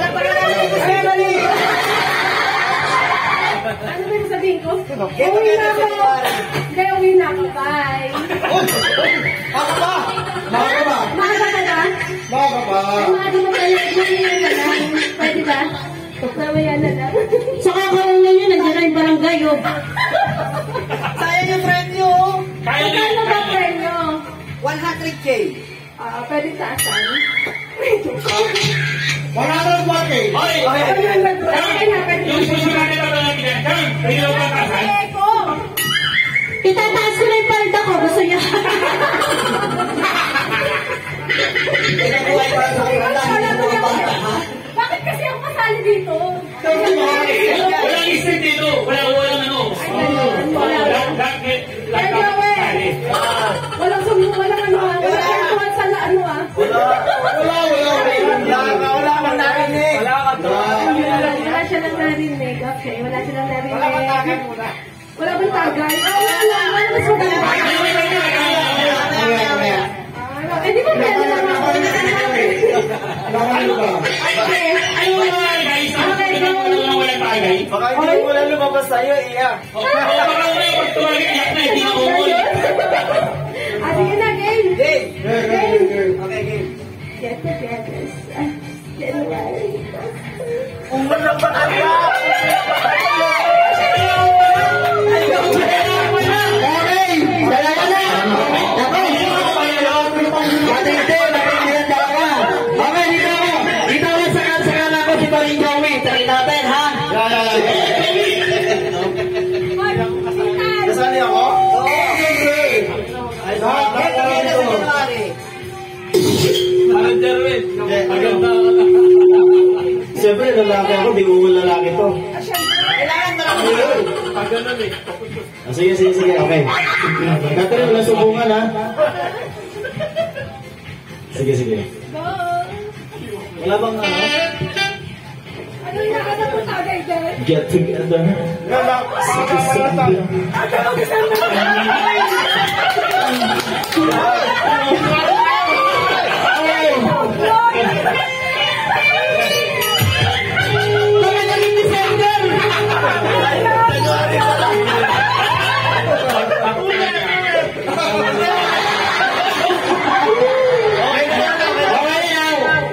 [SPEAKER 5] mali!
[SPEAKER 6] Ano ba yung sabihin ko? Uwi na ako. Hindi, uwi na ako. Bye.
[SPEAKER 3] Baka ba?
[SPEAKER 6] Maaga ka na?
[SPEAKER 3] Baka ba?
[SPEAKER 6] Ay, maaga mo tayo. Pwede ba? mamaya na lang.
[SPEAKER 9] Saka kauna yun, nandiyan na yung barangay, oh.
[SPEAKER 5] Sayang yung premyo.
[SPEAKER 6] Magkano ba premyo?
[SPEAKER 5] 100K.
[SPEAKER 6] Pwede taasan.
[SPEAKER 5] 101K.
[SPEAKER 2] Yung susunod na ba natin yan? Pwede na ba tasan?
[SPEAKER 9] Itataas ko na yung palda ko, gusto niya.
[SPEAKER 6] Bakit kasi ako kasali dito?
[SPEAKER 2] Walang isip dito. Walang ano.
[SPEAKER 6] Walang sumunod, walang ano. Walang sa ano ah.
[SPEAKER 5] Wala kang narinig.
[SPEAKER 6] Wala siya lang narinig. Okay, wala siya lang narinig. Wala bang tagay? Wala mas maganda. Eh, di ba pwede naman ako?
[SPEAKER 5] Baka hindi mo lang lumabas sa'yo, iya.
[SPEAKER 6] Sige na, game.
[SPEAKER 5] Game. Okay, game.
[SPEAKER 6] Get together. January.
[SPEAKER 5] Kung walang bakala. Kasali ako? Oo. Parang Jerwin. Maganda. Siyempre, lalaki ako. Di ko lalaki to. Kailangan malaki yun. Pag ganun eh. Sige. Okay. Catherine, wala subungan ha. Sige. Wala bang ano?
[SPEAKER 6] Ano yung nakatapo tagay dyan?
[SPEAKER 5] Get together.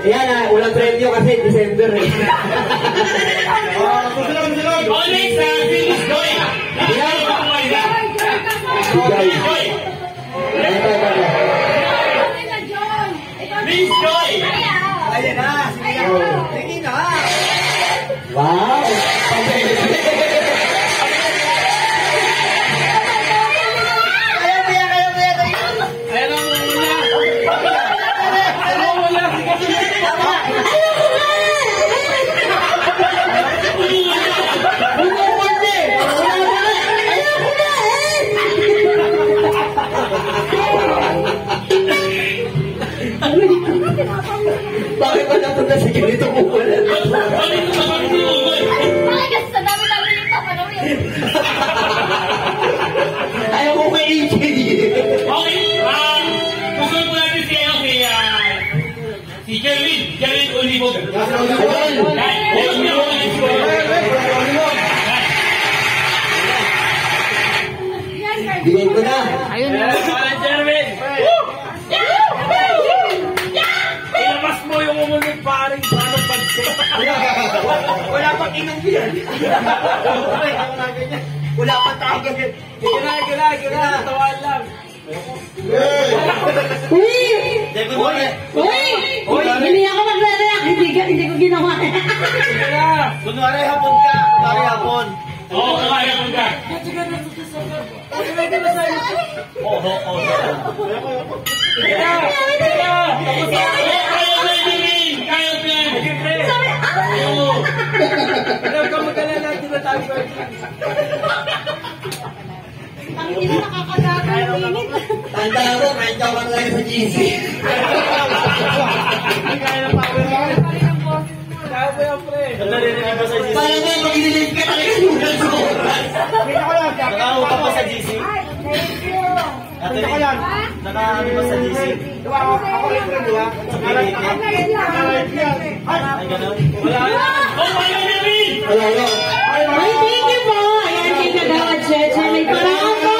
[SPEAKER 5] Yan na, walang premyo kasi December eh.
[SPEAKER 2] Always, Phyllis Joy. Phyllis Joy.
[SPEAKER 5] Ayan na, sige na.
[SPEAKER 4] Wow!
[SPEAKER 5] Bakit ba napunta sa ganito mo wala?
[SPEAKER 6] Bakit kasi sa dami-dami yung tapanaw yun?
[SPEAKER 5] Ayaw ko may AJ.
[SPEAKER 2] Okay, gusto ko natin si Jerwin Olivo.
[SPEAKER 5] Bigay ko na.
[SPEAKER 2] Ayun na. Jerwin. Ilabas mo yung umunod paring parang bagse.
[SPEAKER 5] Wala pang inom yan. Wala pang tawag. Gila. Tawaan lang.
[SPEAKER 9] Uy! Hindi ako magre-react. Hindi ko ginawa.
[SPEAKER 5] Kunwari hapon ka. Kunwari hapon.
[SPEAKER 2] Oo, kaya mo ka.
[SPEAKER 6] Ang hindi na nakakagagal ng init.
[SPEAKER 5] Tanda ko, kahit ka lang sa GC. Parang nga, mag-inilig ka talaga yung nakaano ka pa sa GC?
[SPEAKER 6] Thank you.
[SPEAKER 5] Nakaano ba sa GC?
[SPEAKER 6] Ako rin
[SPEAKER 5] Sa PDT? Ay, gano'n? Wala.
[SPEAKER 9] Ay, thank you po. Ayan, kay Kagawa Church. May parang po.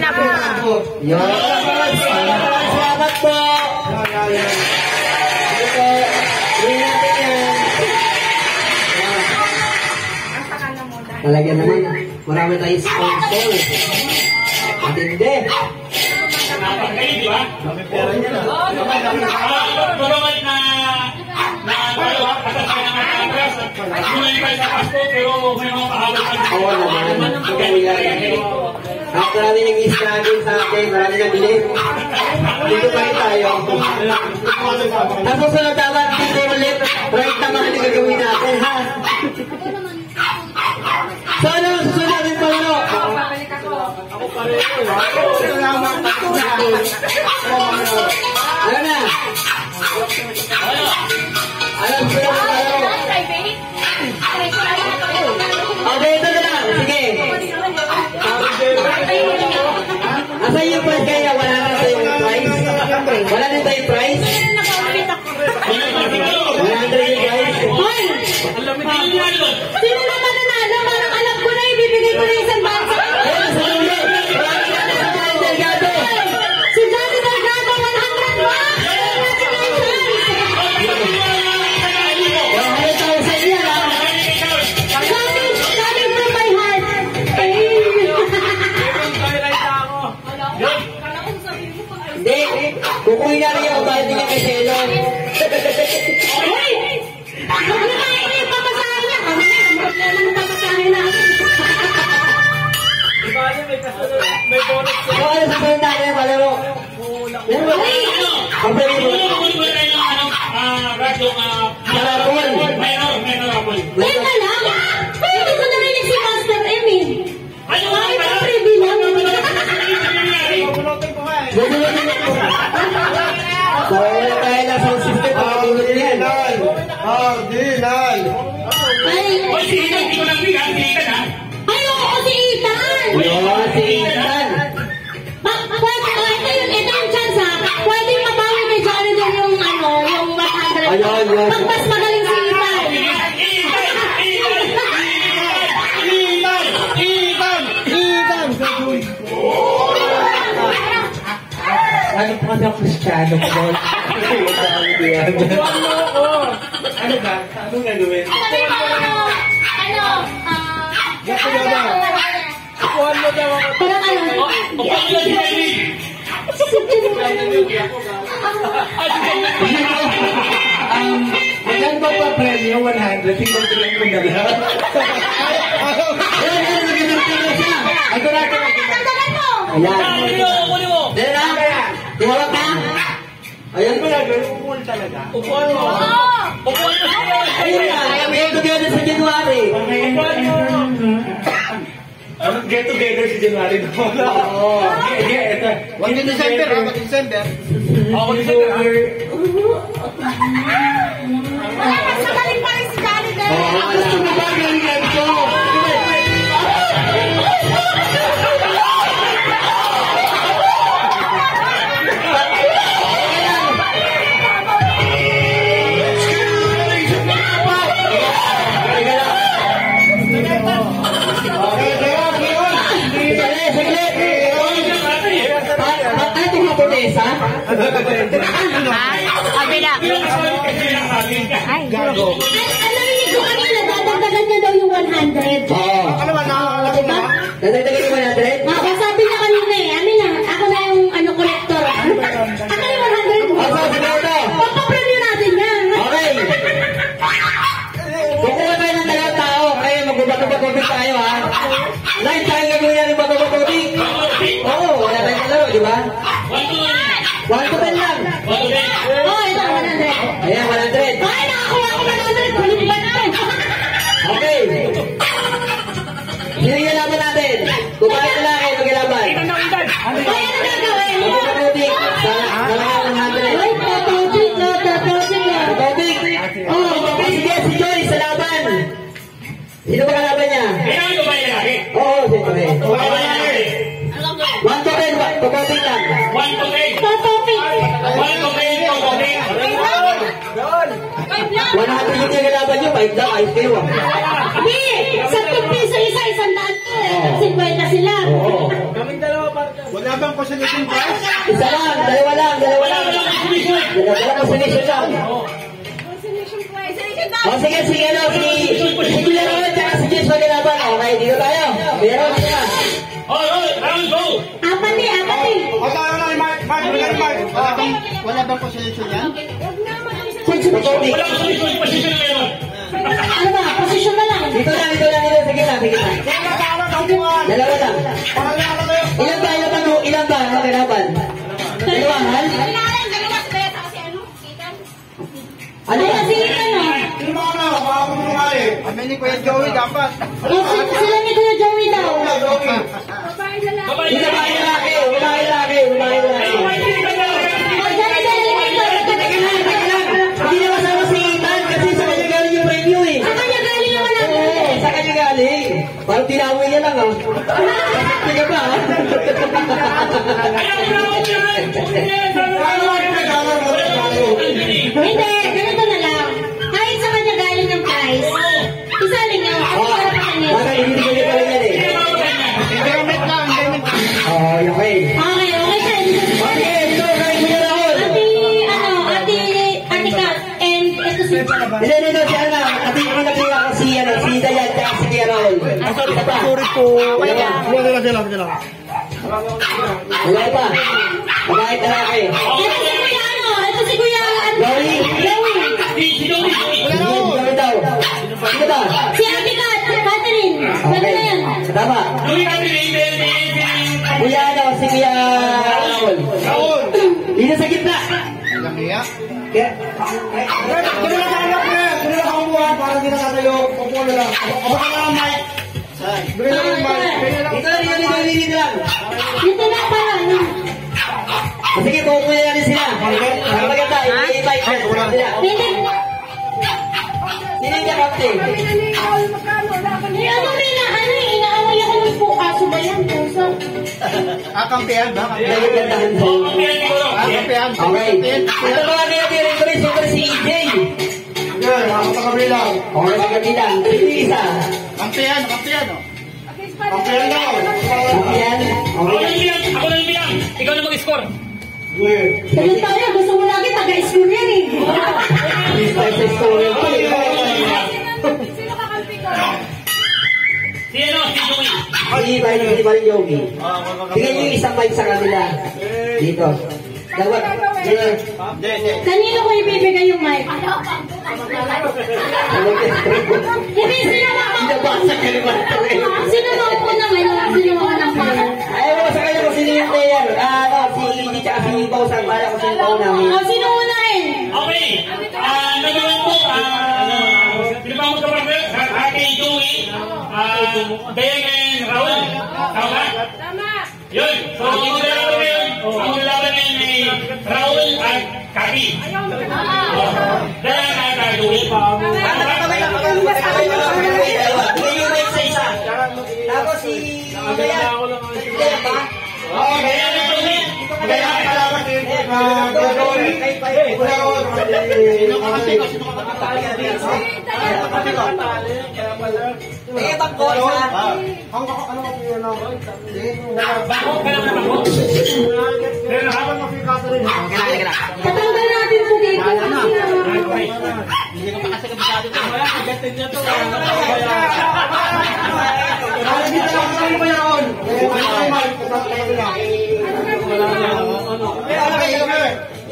[SPEAKER 9] na po.
[SPEAKER 5] Yun. Salamat po. Ito po. Hindi natin yan. Talagyan naman. Marami tayong sponsor. At hindi.
[SPEAKER 2] Kayo, di ba?
[SPEAKER 3] Kami pera niya na.
[SPEAKER 2] Tulungan na kasasaya ng mga atras. At kayo sa Pasko, pero may mga pahabol pa.
[SPEAKER 5] Oo naman. At marami nag-i-struggle sa akin. Marami nag-live. Dito pa rin tayo. Tapos sunod dapat dito ulit. Right na mga gagawin natin, ha? So ano susunod natin pa ano?
[SPEAKER 3] Ako pareho. Salamat.
[SPEAKER 5] Ano na? Ano susunod natin pa ano? Okay, ito na lang. Sige. Asan yung price kaya? Wala na tayong price? Wala na tayong price? 100 yung guys.
[SPEAKER 6] Hoy! Sino naman nanalo? Parang alam ko na, ibibigay ko na isang bansa. Si Johnny Delgado, 100 bucks! Johnny from my heart.
[SPEAKER 5] Hindi. Kukuhin na rin yung bali niya kay Selo.
[SPEAKER 6] Hoy! Huwag na tayo na ipamasahin na. Kami na, ang problema ng papasahin na.
[SPEAKER 8] May bonus.
[SPEAKER 5] O ano sasabihin natin yung palaro? Kapag
[SPEAKER 6] Wait na lang! Hindi ko narinig si Master M eh. Ay, ang preview lang.
[SPEAKER 5] wala tayo na sound system. Pakatulog na yan.
[SPEAKER 3] Cardinal.
[SPEAKER 6] Ay, oo, si Ethan!
[SPEAKER 5] Yun, si Ethan.
[SPEAKER 6] Ito yung chance ha. Pwede mabawi kay Johnny din yung yung 100.
[SPEAKER 5] Ayun, yun.
[SPEAKER 6] Pag mas magaling si Ethan.
[SPEAKER 5] Ano pa kasi ako Kristiyano ko doon?
[SPEAKER 8] Ano ba? Anong gagawin? Kuhan mo daw ako.
[SPEAKER 6] Parang
[SPEAKER 8] Maganda pa premyo, 100. Tingnan ko lang kung dala.
[SPEAKER 5] Ito natin. Ayan. Dala na. Tihawak na. Ayan ko lang.
[SPEAKER 8] Upuan talaga. Upuan mo. Upuan mo.
[SPEAKER 5] Ayun na. Get together sa January.
[SPEAKER 8] Upuan mo. Get together si January. Oo. Ito.
[SPEAKER 3] Wag din December, ha? Wag December.
[SPEAKER 8] Ako December.
[SPEAKER 6] mas magaling pa rin si Johnny din.
[SPEAKER 5] Gusto mo ba galingan ko?
[SPEAKER 9] Kabila. Ay, gago.
[SPEAKER 6] Narinig ko kanina, dadagdagan niya daw yung 100.
[SPEAKER 5] Oo.
[SPEAKER 6] Diba?
[SPEAKER 5] Dadagdagan yung 100?
[SPEAKER 6] Sabi niya kanina eh, amin na, ako na yung collector. Ako yung 100 mo. Papapremyo natin yan.
[SPEAKER 5] Okay. Kukuha tayo ng dalawang tao. Kaya magbabato-bato tayo, ha? Live tayo gagawin yan ng bato-bato. Oo, wala tayong dalawa, di ba? 1 to 10 lang.
[SPEAKER 6] Oh, ito, 100.
[SPEAKER 5] Ayan, 100.
[SPEAKER 6] Ay, nakakuha ko 100. Kulit ba na?
[SPEAKER 5] Okay. Sino yung laban natin? Kumain na lang kayo mag-ilaban.
[SPEAKER 6] Ay, ano gagawin?
[SPEAKER 5] Bato-bato. Sa 100.
[SPEAKER 6] Ay, tatotik na.
[SPEAKER 5] Bato-bato. Oh, sige, si Joy sa laban. Sino ba kalaban niya? Oo, siyempre. 1 to 10, bato-bato lang.
[SPEAKER 6] Tatotik.
[SPEAKER 5] 100 yung kagalaban nyo, 5 lang, ayos kayo ah.
[SPEAKER 6] Hindi! 10 piso isa, 100 to eh. 50 sila.
[SPEAKER 5] Oo.
[SPEAKER 8] Kaming dalawa para
[SPEAKER 3] bang consolation prize?
[SPEAKER 5] Isa lang, dalawa lang. Dalawa consolation lang. O sige, ano, si Kuya Ron, tsaka si James Magalaban. Okay, dito tayo. Meron na.
[SPEAKER 2] Round go!
[SPEAKER 6] Apat eh.
[SPEAKER 3] Wala bang consolation yan?
[SPEAKER 2] Wala ko sa position ngayon.
[SPEAKER 6] Ano ba? Posisyon na lang.
[SPEAKER 5] Dito lang. Sige na. Dalawa lang. Ilan ba? Magalaban? Dalawahan? Ano ba?
[SPEAKER 6] Sige ka na.
[SPEAKER 3] Sino ba ano? Makakabulong nga eh. Amin ni Kuya Joey dapat.
[SPEAKER 6] Sila ni Kuya Joey daw.
[SPEAKER 5] Babae lalaki. Hindi na masama si Ethan kasi sa kanya galing yung preview eh.
[SPEAKER 6] Sa kanya galing naman ako.
[SPEAKER 5] Oo, sa kanya galing. Parang tinawin niya lang ah. Sige ba ah?
[SPEAKER 6] Hindi, ganito na lang. Kahit sa kanya galing ng prize, isali niyo. Ako para pa kanya.
[SPEAKER 5] Bakit hindi ko niya pala yan eh?
[SPEAKER 3] Enjoyment lang.
[SPEAKER 5] Oh, okay.
[SPEAKER 6] Okay, siya.
[SPEAKER 5] Okay, ito, kay Kuya Raul.
[SPEAKER 6] Ate Kat, and ito si...
[SPEAKER 5] Hindi, si Ana. Ate ko nagkaya ako si Dayan at si Kuya Raul. Ito pa.
[SPEAKER 3] Sorry po. Sila.
[SPEAKER 5] Wala pa. Pagkait na laki.
[SPEAKER 6] Ito si Kuya
[SPEAKER 5] Joey. Joey daw. Sino ba?
[SPEAKER 6] Si Ate Kat, Catherine. Pwede na yan.
[SPEAKER 5] Tama. Kuya si Kuya Raul. Dito sa gitna.
[SPEAKER 3] Lamia.
[SPEAKER 5] Kaya,
[SPEAKER 3] Sino lang kamuha para di nakatayo. Upo na lang. Ako ka lang, Mike. Dito lang.
[SPEAKER 6] Dito lang pala.
[SPEAKER 5] Sige, pupunin natin sila. Ang maganda, i-invite sila.
[SPEAKER 6] Pwede.
[SPEAKER 5] Sino yung captain?
[SPEAKER 6] Inaaway ako ng pukaso ba yan? Puso.
[SPEAKER 3] Kampihan ba?
[SPEAKER 5] Nagagandaan po.
[SPEAKER 3] Kampihan.
[SPEAKER 5] Okay. Ito ba kami natin rin siyempre si EJ?
[SPEAKER 3] Yan, ako sa kabilang.
[SPEAKER 5] Okay, magkabilang. Isa.
[SPEAKER 3] Kampihan. Kampihan daw.
[SPEAKER 5] Kapyan.
[SPEAKER 2] Ako lang bilang. Ikaw na mag-score.
[SPEAKER 6] Ganun pa kaya, gusto mo lagi taga-school yan eh.
[SPEAKER 5] Sa story ko.
[SPEAKER 2] Si Joey.
[SPEAKER 5] Hindi ba rin Yogi? Tingnan nyo yung isang mic sa kanila. Dito. Dalawa.
[SPEAKER 6] Kanino ko ibibigay yung mic? Hindi, sino maupo naman? Sino maupo ng mic?
[SPEAKER 5] Ayaw mo sa kanya kung sino yung player. Si EJ tsaka si Bausan. Para kung sino yung namin.
[SPEAKER 6] Sino unahin?
[SPEAKER 2] Okay. Nagawa po. Di ba magkapartner? Ate Joey. Dayan and Raul. Tama? Yun. So, ang lalaban ngayon ay Raul at Kaki. Dayan at Joey.
[SPEAKER 5] Tapos si Dayan.
[SPEAKER 2] Dayan at Joey.
[SPEAKER 5] Eh, bangkot ha?
[SPEAKER 2] Bako ka naman ako.
[SPEAKER 6] Tatanggal natin po dito.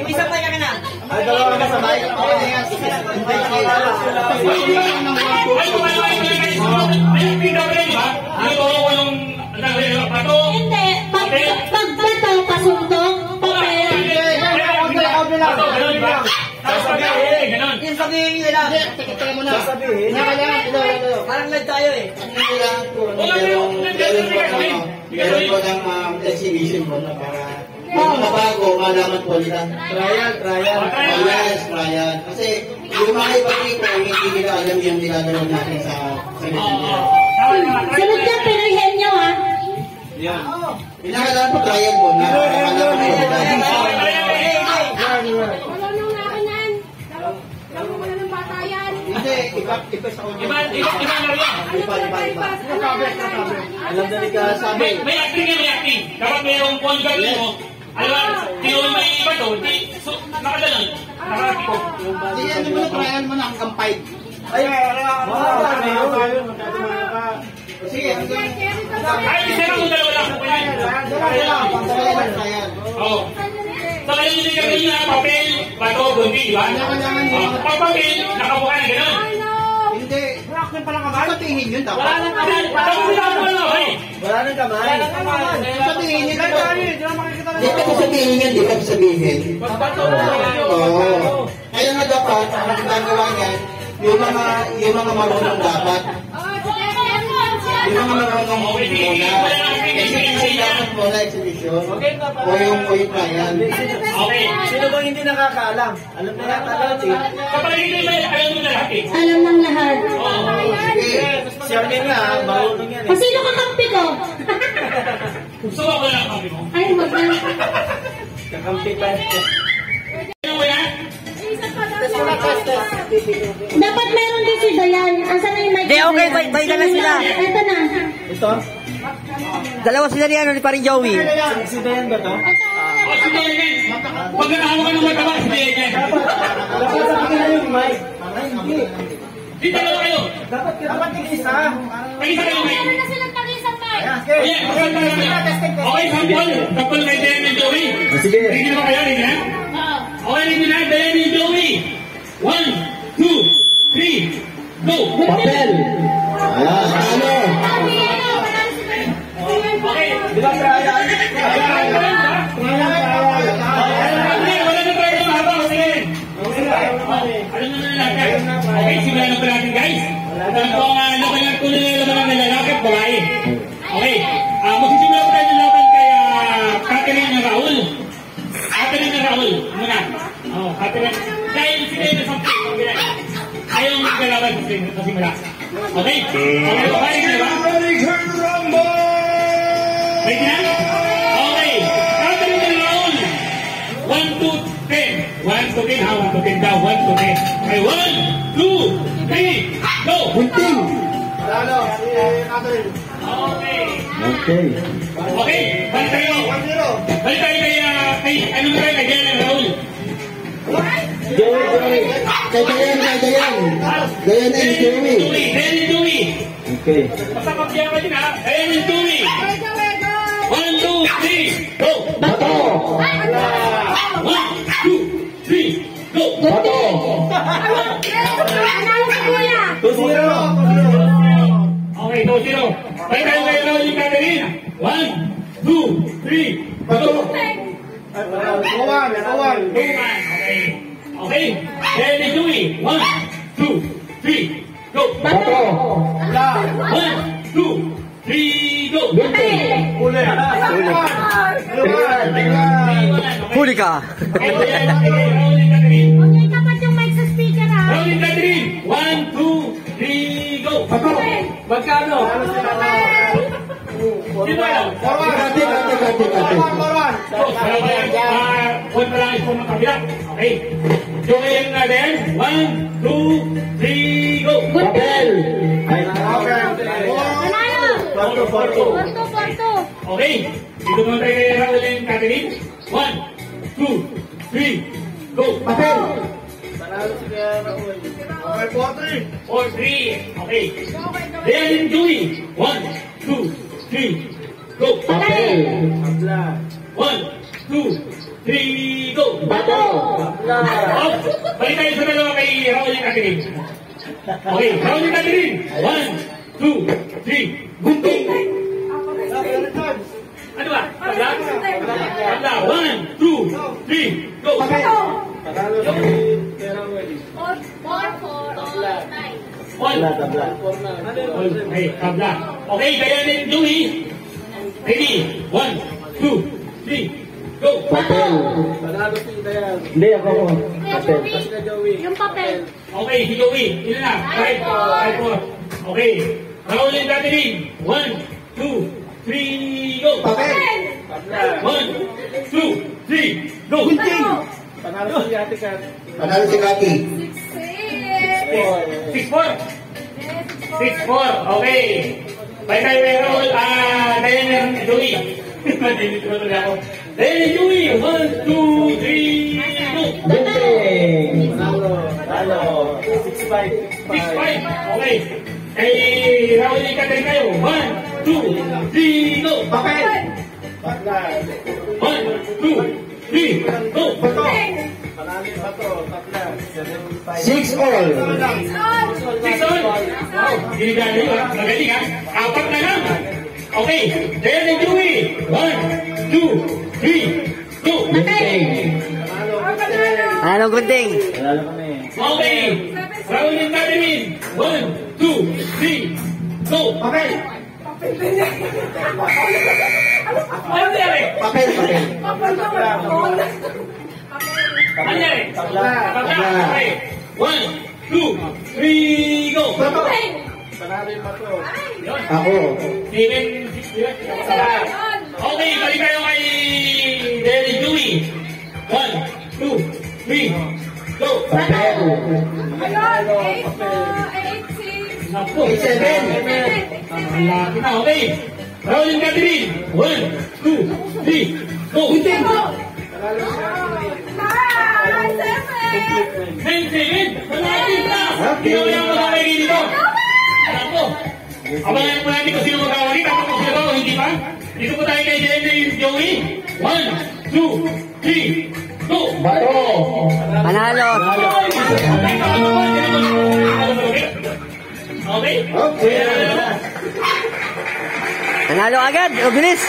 [SPEAKER 5] Yung isang tayo ka na.
[SPEAKER 3] Ay, dalawa ka sabay.
[SPEAKER 6] Hindi. Pagbato, pasuntok, papel.
[SPEAKER 5] Yung sabihin nila. Tingnan mo na. Sasabihin. Parang nag tayo eh.
[SPEAKER 3] Meron po ng exhibition po na para mga bago, malaman po nila. Trial. Kasi yung mga iba dito, hindi nila alam yung nilalaro natin sa media.
[SPEAKER 6] Sunod ka, pinuhin nyo ha.
[SPEAKER 3] Yan. Pinakalaan po trial po na malaman po nila.
[SPEAKER 6] Wala nang nakanan. Laro mo na ng bata yan.
[SPEAKER 3] Hindi, ikaw
[SPEAKER 2] Iba na rin.
[SPEAKER 5] Alam na rin ka sabi.
[SPEAKER 2] May acting yan, may acting. Dapat may yung phone card mo. Alam ba, tinawin may iba to, nakagalan. Nakakiko.
[SPEAKER 8] Ano mo na, trial mo na hanggang 5.
[SPEAKER 5] Ay,
[SPEAKER 8] Sige,
[SPEAKER 2] Ay, isa lang kung dalawa lang. Oo. So, kayo hindi ka rin na papel, bato, bundi, di ba? Pag papel, nakabuka na gano'n.
[SPEAKER 8] hindi. Sabihin yun dapat.
[SPEAKER 5] wala nang kamay.
[SPEAKER 8] Sabihin yun dapat. Di ka sabihin yan, di ka sabihin. Oo. Kaya nga dapat, ang ginagawa niyan, yung mga marunong dapat. Yung mga marunong muna. Exhibition muna, exhibition. O yung trial.
[SPEAKER 2] Okay.
[SPEAKER 5] Sino bang hindi nakakaalam? Alam na lahat natin.
[SPEAKER 2] Kapag hindi may alam mo na lahat eh.
[SPEAKER 6] Alam ng lahat.
[SPEAKER 5] Siya rin nga, marunong yan
[SPEAKER 6] O sino kakampi ko?
[SPEAKER 2] Gusto ko na lang kami mo.
[SPEAKER 6] Ay, wag na.
[SPEAKER 5] Kakampi pa.
[SPEAKER 2] Ano mo yan?
[SPEAKER 6] Dapat meron din si Dayan. Asan na yung mic?
[SPEAKER 5] Hindi, okay. Bay na lang sila.
[SPEAKER 6] Eto na.
[SPEAKER 5] Ito? Dalawa sila ni ano ni paring Joey. Si Dayan ba to?
[SPEAKER 2] O, sige yan. Pag nakahawa ka ng mataba, sige yan.
[SPEAKER 5] Dapat sa akin na yung mic.
[SPEAKER 2] Di dalawa kayo.
[SPEAKER 5] Dapat isa.
[SPEAKER 2] Pag-isa kayo may.
[SPEAKER 6] Meron na silang tag-isang mic.
[SPEAKER 2] Ayan, okay, sample. Sample kay Dayan and Joey.
[SPEAKER 5] Sige.
[SPEAKER 2] Ready na ba kayo? Ready na? Okay, ready na. Dayan and Joey. 1, 2, 3, go!
[SPEAKER 5] Papel. Ano?
[SPEAKER 2] Okay.
[SPEAKER 5] Di ba kaya?
[SPEAKER 2] Wala na tayo sa habang. Sige. Alam na natin. Okay, simulan na po natin guys. Ito po ang laban ng tunay na laban ng lalaki at babae. Okay, magsisimula po tayo ng laban kay Catherine na Raul. Catherine na Raul. Muna. Catherine. Dahil sila yung nasampi. Ayaw mo kalaban sa simula. Okay? Okay, babae ka na ba? Ready na? Okay. Catherine na Raul. 1 to 10. 1 to 10 ha? 1 to 10 daw. 1 to 10. Okay, 1, 2, 3, go!
[SPEAKER 5] Bunting.
[SPEAKER 2] Okay.
[SPEAKER 5] Okay.
[SPEAKER 2] Okay, balik tayo. Balik tayo kay ano ba tayo? Kay Dayan and Raul.
[SPEAKER 5] Joey. Kay Dayan. Dayan and Joey.
[SPEAKER 2] Dayan and Joey.
[SPEAKER 5] Okay.
[SPEAKER 2] Basta pagbiyan ka din ha. Dayan and Joey. 1, 2, 3, go!
[SPEAKER 5] Bato.
[SPEAKER 2] 1, 2, 3, go!
[SPEAKER 5] Bato.
[SPEAKER 6] Analo si Kuya.
[SPEAKER 5] 2-0.
[SPEAKER 2] Okay, 2-0. Balik tayo kay Raul and Catherine. 1, 2, 3, go!
[SPEAKER 8] Kawan.
[SPEAKER 2] Okay. Okay. Dayan and Joey. 1, 2, 3, go!
[SPEAKER 5] Bato.
[SPEAKER 2] 1, 2, 3, go!
[SPEAKER 5] Huli ka.
[SPEAKER 6] Okay, tapat yung mic sa speaker ha.
[SPEAKER 2] Raul and Catherine. 1, 2, 3, go!
[SPEAKER 5] Magkano?
[SPEAKER 2] Sino alam? Kontrais po ng kabila. Okay. Joey and Dayan. 1, 2, 3, go!
[SPEAKER 5] Papel.
[SPEAKER 6] Analo. Porto.
[SPEAKER 2] Okay. Dito naman tayo kay Raul and Catherine. 1, 2, 3, go!
[SPEAKER 5] Papel.
[SPEAKER 2] 4-3. Okay. Dayan and Joey. 1, 2, 3, go!
[SPEAKER 5] Papel.
[SPEAKER 2] 1, 2, 3, go!
[SPEAKER 5] Bato.
[SPEAKER 2] Oh, balik tayo sa dalawa kay Raul and Catherine. Okay, Raul and Catherine. 1, 2, 3, gunting! Ano ba? Tabla? Tabla. 1, 2, 3, go!
[SPEAKER 5] Tabla, tabla.
[SPEAKER 2] Okay, tabla. Okay, Dayan and Joey. Ready? 1, 2, 3, go!
[SPEAKER 5] Papel. Hindi ako. Papel.
[SPEAKER 6] Yung papel.
[SPEAKER 2] Okay, si Joey. Ilan na? 5, 4. Okay. Raul and Catherine. 1, 2, 3, go! 1, 2, 3, go!
[SPEAKER 8] Panalo si Kati.
[SPEAKER 2] 6-4. 6-4. Okay. Bye tayo roll. Diane and Joey. Madinit ko tuloy ako. Diane and Joey. 1, 2, 3, go.
[SPEAKER 3] Talo. 6-5.
[SPEAKER 2] 6-5. Okay. Kay Raul yung katay kayo. 1, 2, 3, go.
[SPEAKER 8] Papel.
[SPEAKER 2] 1, 2, 3, go.
[SPEAKER 3] Panalo ba to? Tatla.
[SPEAKER 8] 6-all.
[SPEAKER 2] 6-all. Wow. Ginigano yun. Magaling ha. 4 na lang. Okay. Diane and Joey. 1, 2, 3, go.
[SPEAKER 5] Anong gunting?
[SPEAKER 3] Panalo kami.
[SPEAKER 2] Okay. Raul yung Catherine. 1, 2, 3, go.
[SPEAKER 8] Papel.
[SPEAKER 2] Ano nangyari?
[SPEAKER 8] Papel.
[SPEAKER 2] Ano nangyari? Tabla. Okay. 1, 2, 3, go.
[SPEAKER 3] Panalo yung bato.
[SPEAKER 2] Yun.
[SPEAKER 8] Ako.
[SPEAKER 2] Steven. Okay, balik tayo kay Derry Dewey. 1, 2, 3, go.
[SPEAKER 8] Papel.
[SPEAKER 2] Naku.
[SPEAKER 8] 7.
[SPEAKER 2] Ang laki na, okay. Rolling Catherine. 1, 2, 3, go. 9-7. Malapit na. Ginawa mo na kayo dito. Alam ko. Abangan mo natin kung sino magkawali. Tapos kung sino ba o hindi pa. Dito po tayo kay Jenny Joey. 1, 2, 3, go.
[SPEAKER 8] Bato.
[SPEAKER 5] Panalo.
[SPEAKER 2] Okay?
[SPEAKER 8] Okay.
[SPEAKER 5] Panalo agad. O, bilis.